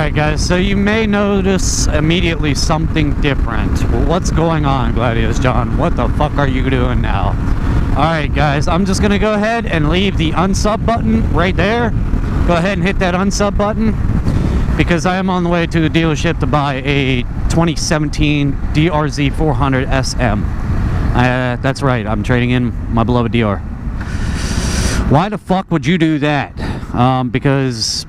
Alright guys, so you may notice immediately something different. Well, what's going on, Gladius John? What the fuck are you doing now? Alright guys, I'm just gonna go ahead and leave the unsub button right there. Go ahead and hit that unsub button, because I am on the way to the dealership to buy a 2017 DRZ400sm. That's right, I'm trading in my beloved DR. Why the fuck would you do that? Because,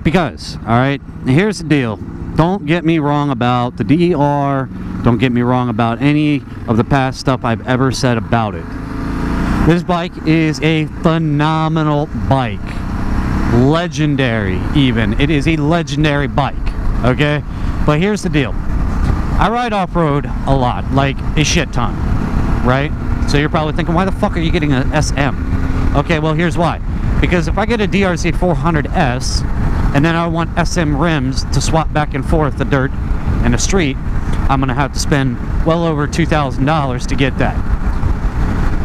alright, here's the deal. Don't get me wrong about the DR. Don't get me wrong about any of the past stuff I've ever said about it. This bike is a phenomenal bike. Legendary, even. It is a legendary bike, okay? But here's the deal. I ride off-road a lot, like a shit ton, right? So you're probably thinking, why the fuck are you getting an SM? Okay, well, here's why. Because if I get a DRZ400S and then I want SM rims to swap back and forth the dirt and the street, I'm going to have to spend well over $2,000 to get that.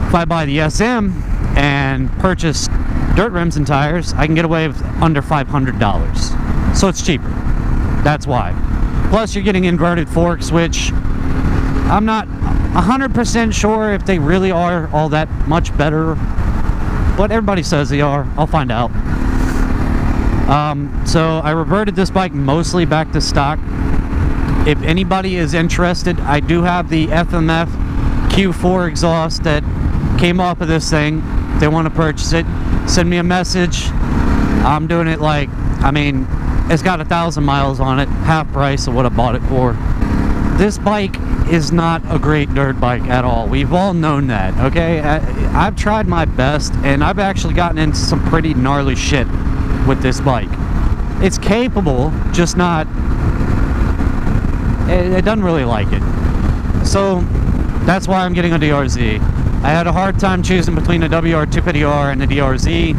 If I buy the SM and purchase dirt rims and tires, I can get away with under $500. So it's cheaper. That's why. Plus you're getting inverted forks, which I'm not 100% sure if they really are all that much better. But everybody says they are. I'll find out. So I reverted this bike mostly back to stock. If anybody is interested, I do have the FMF Q4 exhaust that came off of this thing. If they want to purchase it, send me a message. I'm doing it like, I mean, it's got 1,000 miles on it, half price of what I bought it for. This bike is not a great dirt bike at all. We've all known that, okay? I've tried my best, and I've actually gotten into some pretty gnarly shit with this bike. It's capable, just not... It doesn't really like it. So, that's why I'm getting a DRZ. I had a hard time choosing between the WR250R and the DRZ.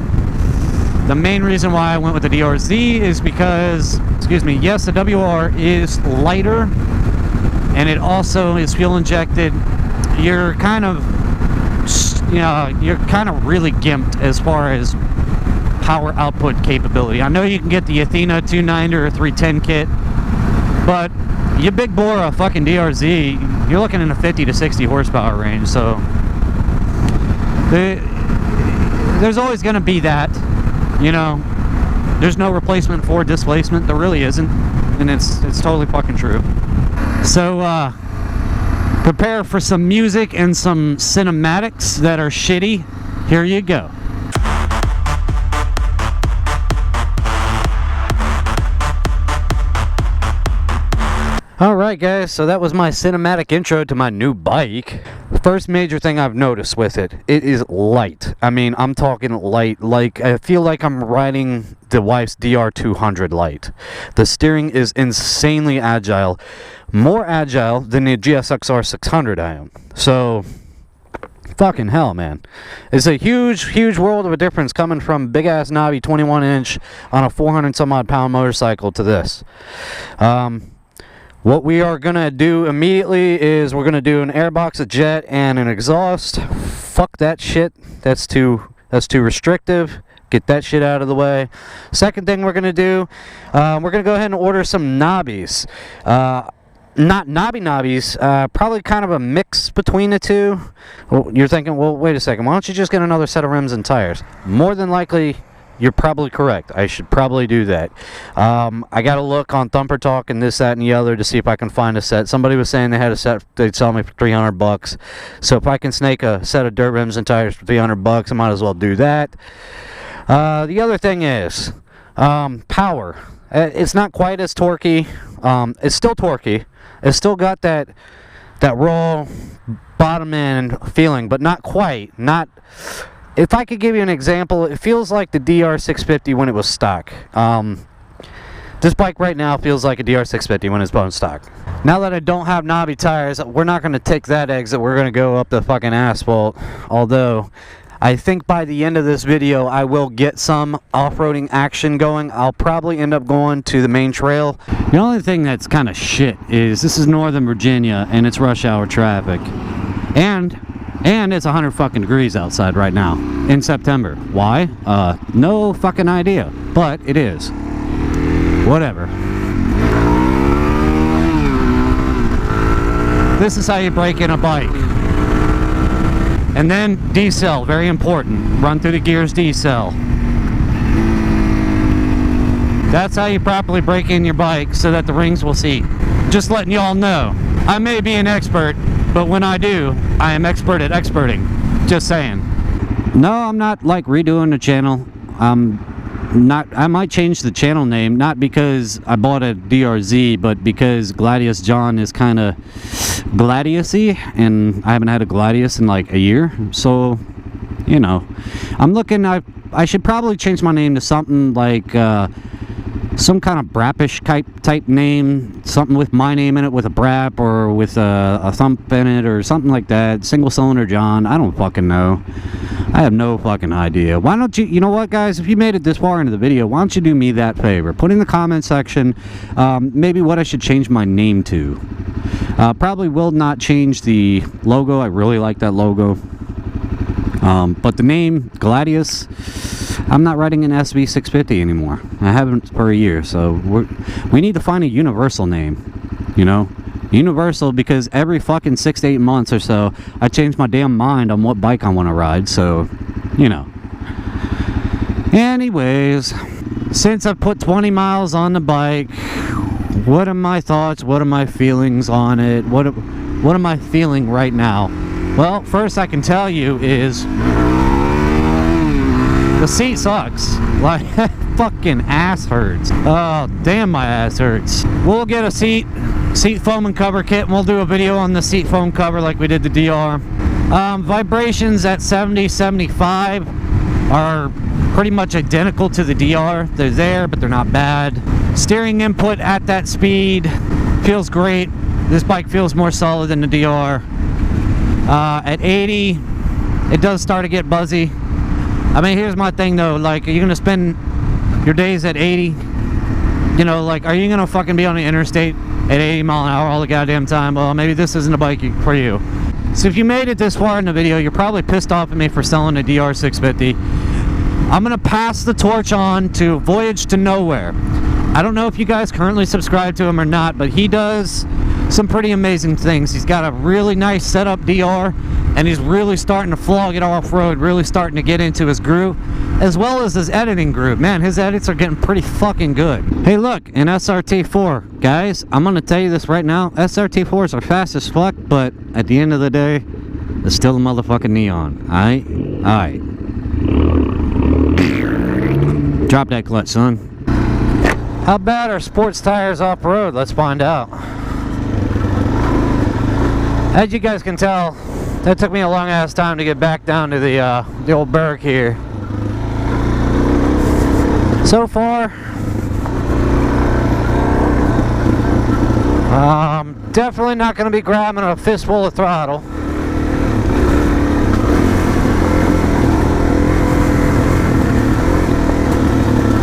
The main reason why I went with the DRZ is because, excuse me, yes, the WR is lighter, and it also is fuel injected. You're kind of, you know, you're kind of really gimped as far as power output capability. I know you can get the Athena 290 or 310 kit, but you big bore a fucking DRZ, you're looking in a 50 to 60 horsepower range. So there's always going to be that, you know. There's no replacement for displacement. There really isn't, and it's totally fucking true. So prepare for some music and some cinematics that are shitty. Here you go. Alright guys, so that was my cinematic intro to my new bike. The first major thing I've noticed with it, it is light. I mean, I'm talking light, like I feel like I'm riding the wife's DR200 light. The steering is insanely agile, more agile than the GSX-R600 I am. So, fucking hell, man. It's a huge world of a difference coming from big ass knobby 21 inch on a 400 some odd pound motorcycle to this. What we are going to do immediately is we're going to do an airbox, a jet, and an exhaust. Fuck that shit. That's too restrictive. Get that shit out of the way. Second thing we're going to do, we're going to go ahead and order some knobbies. Not knobbies, probably kind of a mix between the two. Well, you're thinking, well, wait a second. Why don't you just get another set of rims and tires? More than likely, you're probably correct. I should probably do that. I got to look on Thumper Talk and this, that, and the other to see if I can find a set. Somebody was saying they had a set they'd sell me for $300. So if I can snake a set of dirt rims and tires for $300, I might as well do that. The other thing is power. It's not quite as torquey. It's still torquey. It's still got that raw bottom end feeling, but not quite. Not. If I could give you an example, it feels like the DR650 when it was stock. This bike right now feels like a DR650 when it's bone stock. Now that I don't have knobby tires, we're not going to take that exit. We're going to go up the fucking asphalt. Although, I think by the end of this video, I will get some off-roading action going. I'll probably end up going to the main trail. The only thing that's kind of shit is this is Northern Virginia, and it's rush hour traffic. And it's 100 fucking degrees outside right now in September. Why? No fucking idea. But it is. Whatever. This is how you brake in a bike. And then decel, very important. Run through the gears, decel. That's how you properly brake in your bike so that the rings will seat. Just letting y'all know. I may be an expert, but when I do, I am expert at experting. Just saying. No, I'm not like redoing the channel. I might change the channel name, not because I bought a DRZ, but because Gladius John is kind of Gladius-y, and I haven't had a Gladius in like a year. So, you know, I'm looking. I should probably change my name to something like some kind of Brappish type name, something with my name in it, with a Brap or with a thump in it or something like that. Single cylinder John. I don't fucking know. I have no fucking idea. Why don't you know what, guys, if you made it this far into the video, why don't you do me that favor? Put in the comment section maybe what I should change my name to. Probably will not change the logo. I really like that logo. But the name Gladius, I'm not riding an SV650 anymore. I haven't for a year, so we need to find a universal name, you know? Universal, because every fucking 6 to 8 months or so, I change my damn mind on what bike I want to ride, so, you know. Anyways, since I've put 20 miles on the bike, what are my thoughts? What are my feelings on it? What am I feeling right now? Well, first I can tell you is the seat sucks. Like, fucking ass hurts. Oh, damn, my ass hurts. We'll get a seat foam and cover kit, and we'll do a video on the seat foam cover like we did the DR. Vibrations at 70, 75 are pretty much identical to the DR. They're there, but they're not bad. Steering input at that speed feels great. This bike feels more solid than the DR. At 80, it does start to get buzzy. I mean, here's my thing though, like, are you gonna spend your days at 80? You know, like, are you gonna fucking be on the interstate at 80 mile an hour all the goddamn time? Well, maybe this isn't a bike for you. So if you made it this far in the video, you're probably pissed off at me for selling a DR650. I'm gonna pass the torch on to Voyage to Nowhere. I don't know if you guys currently subscribe to him or not, but he does some pretty amazing things. He's got a really nice setup DR, and he's really starting to flog it off-road, really starting to get into his groove, as well as his editing groove. Man, his edits are getting pretty fucking good. Hey look, an SRT4. Guys, I'm gonna tell you this right now, SRT4s are fast as fuck, but at the end of the day, it's still a motherfucking neon. Alright? Alright. Drop that clutch, son. How bad are sports tires off-road? Let's find out. As you guys can tell, that took me a long ass time to get back down to the old Berg here. So far, definitely not going to be grabbing a fistful of throttle.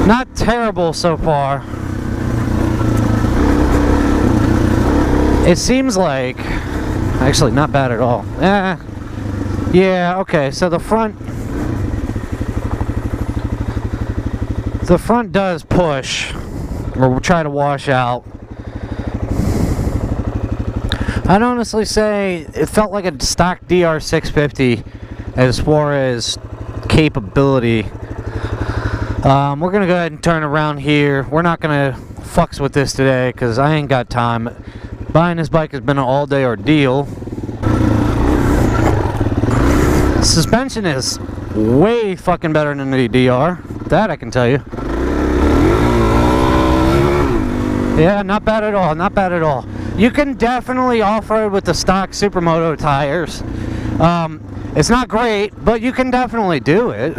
Not terrible so far. It seems like, actually not bad at all. Yeah, okay, so the front does push, or try to wash out. I'd honestly say it felt like a stock DR650 as far as capability. We're gonna go ahead and turn around here. We're not gonna fucks with this today because I ain't got time. Buying this bike has been an all-day ordeal. Suspension is way fucking better than the DR. That I can tell you. Yeah, not bad at all. Not bad at all. You can definitely off-road with the stock Supermoto tires. It's not great, but you can definitely do it.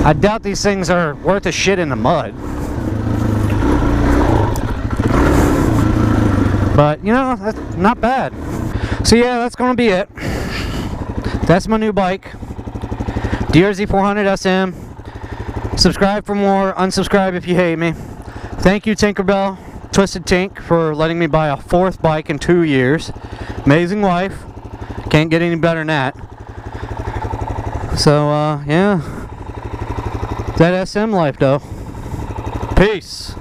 I doubt these things are worth a shit in the mud. But, you know, that's not bad. So yeah, that's going to be it. That's my new bike. DRZ400sm. Subscribe for more. Unsubscribe if you hate me. Thank you, Tinkerbell, Twisted Tink, for letting me buy a 4th bike in 2 years. Amazing wife. Can't get any better than that. So, yeah. That SM life, though. Peace.